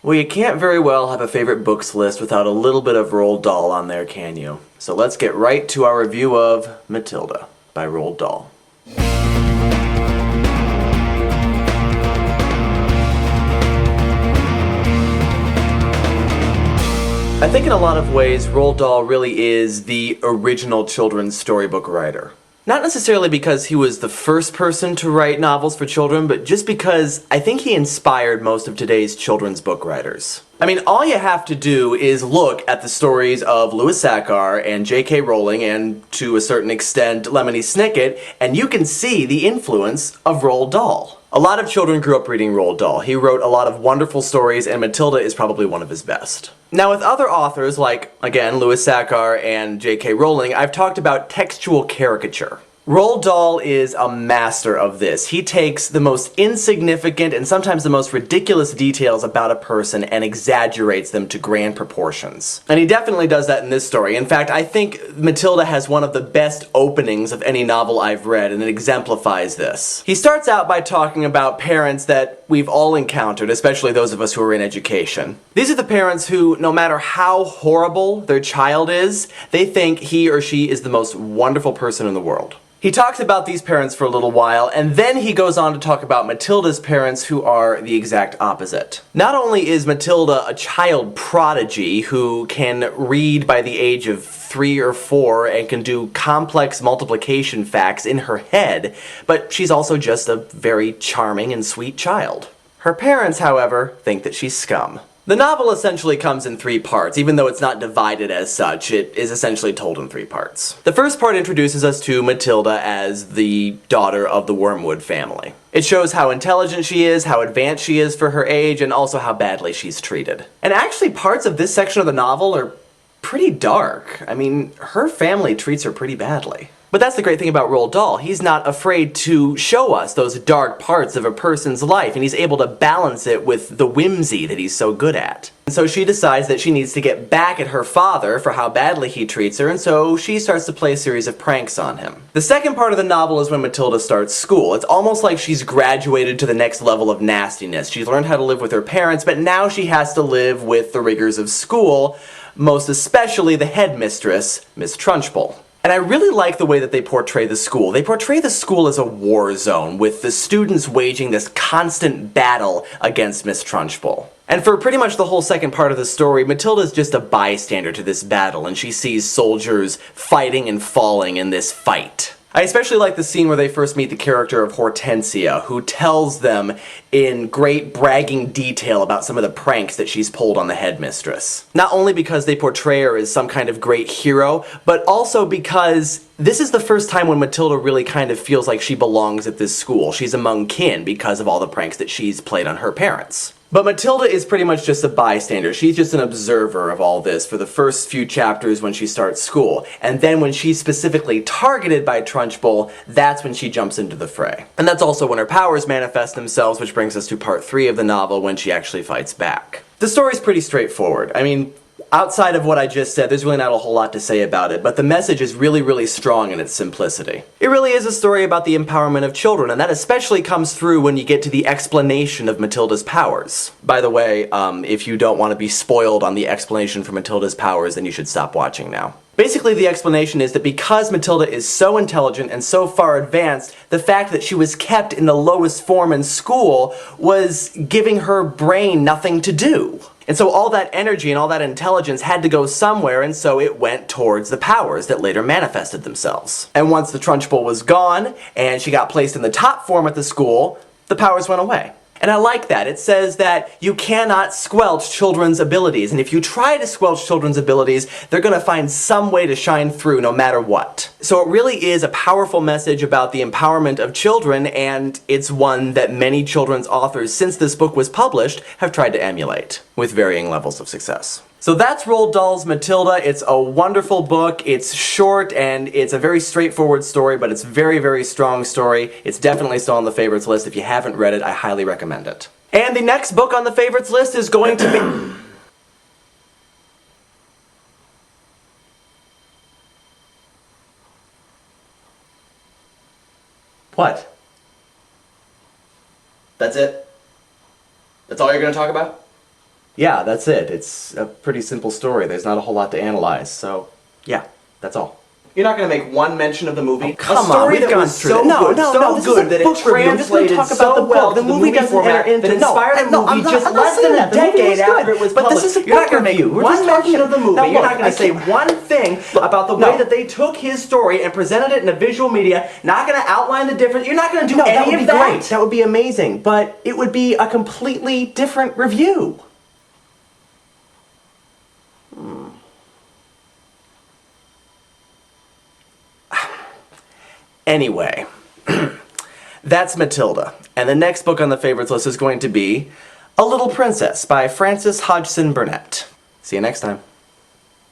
Well, you can't very well have a favorite books list without a little bit of Roald Dahl on there, can you? So let's get right to our review of Matilda by Roald Dahl. I think in a lot of ways, Roald Dahl really is the original children's storybook writer. Not necessarily because he was the first person to write novels for children, but just because I think he inspired most of today's children's book writers. I mean, all you have to do is look at the stories of Louis Sachar and J.K. Rowling and, to a certain extent, Lemony Snicket, and you can see the influence of Roald Dahl. A lot of children grew up reading Roald Dahl. He wrote a lot of wonderful stories, and Matilda is probably one of his best. Now, with other authors like, again, Louis Sachar and J.K. Rowling, I've talked about textual caricature. Roald Dahl is a master of this. He takes the most insignificant and sometimes the most ridiculous details about a person and exaggerates them to grand proportions. And he definitely does that in this story. In fact, I think Matilda has one of the best openings of any novel I've read, and it exemplifies this. He starts out by talking about parents that we've all encountered, especially those of us who are in education. These are the parents who, no matter how horrible their child is, they think he or she is the most wonderful person in the world. He talks about these parents for a little while, and then he goes on to talk about Matilda's parents, who are the exact opposite. Not only is Matilda a child prodigy who can read by the age of 3 or 4 and can do complex multiplication facts in her head, but she's also just a very charming and sweet child. Her parents, however, think that she's scum. The novel essentially comes in 3 parts, even though it's not divided as such. It is essentially told in 3 parts. The first part introduces us to Matilda as the daughter of the Wormwood family. It shows how intelligent she is, how advanced she is for her age, and also how badly she's treated. And actually, parts of this section of the novel are pretty dark. I mean, her family treats her pretty badly. But that's the great thing about Roald Dahl. He's not afraid to show us those dark parts of a person's life, and he's able to balance it with the whimsy that he's so good at. And so she decides that she needs to get back at her father for how badly he treats her, and so she starts to play a series of pranks on him. The second part of the novel is when Matilda starts school. It's almost like she's graduated to the next level of nastiness. She's learned how to live with her parents, but now she has to live with the rigors of school, most especially the headmistress, Miss Trunchbull. And I really like the way that they portray the school. They portray the school as a war zone, with the students waging this constant battle against Miss Trunchbull. And for pretty much the whole second part of the story, Matilda's just a bystander to this battle, and she sees soldiers fighting and falling in this fight. I especially like the scene where they first meet the character of Hortensia, who tells them in great bragging detail about some of the pranks that she's pulled on the headmistress. Not only because they portray her as some kind of great hero, but also because this is the first time when Matilda really kind of feels like she belongs at this school. She's among kin because of all the pranks that she's played on her parents. But Matilda is pretty much just a bystander. She's just an observer of all this for the first few chapters when she starts school. And then when she's specifically targeted by Trunchbull, that's when she jumps into the fray. And that's also when her powers manifest themselves, which brings us to part 3 of the novel, when she actually fights back. The story's pretty straightforward. I mean, outside of what I just said, there's really not a whole lot to say about it, but the message is really, really strong in its simplicity. It really is a story about the empowerment of children, and that especially comes through when you get to the explanation of Matilda's powers. By the way, if you don't want to be spoiled on the explanation for Matilda's powers, then you should stop watching now. Basically, the explanation is that because Matilda is so intelligent and so far advanced, the fact that she was kept in the lowest form in school was giving her brain nothing to do. And so all that energy and all that intelligence had to go somewhere, and so it went towards the powers that later manifested themselves. And once the Trunchbull was gone, and she got placed in the top form at the school, the powers went away. And I like that. It says that you cannot squelch children's abilities, and if you try to squelch children's abilities, they're going to find some way to shine through no matter what. So it really is a powerful message about the empowerment of children, and it's one that many children's authors since this book was published have tried to emulate, with varying levels of success. So that's Roald Dahl's Matilda. It's a wonderful book. It's short and it's a very straightforward story, but it's a very, very strong story. It's definitely still on the favorites list. If you haven't read it, I highly recommend it. And the next book on the favorites list is going to be... What? That's it? That's all you're going to talk about? yeah, that's it. It's a pretty simple story. There's not a whole lot to analyze. So, yeah, that's all. You're not going to make one mention of the movie? Come on, we've gone through No, it. no, So no, this good is that a it book review. I'm just gonna translated talk about so the well book. to The the movie movie doesn't format enter into that inspired a no, movie I'm not, just I'm not less saying than that. a The movie decade was good. after it was But published. this is a You're not book going to make review. We're one just mention talking- of the movie. Now, You're look, not going I to say can't- one thing about the way that they took his story and presented it in a visual media. Not going to outline the difference. You're not going to do No, that any would of be that. great. That would be amazing. But it would be a completely different review. Anyway, that's Matilda. And the next book on the favorites list is going to be A Little Princess by Frances Hodgson Burnett. See you next time.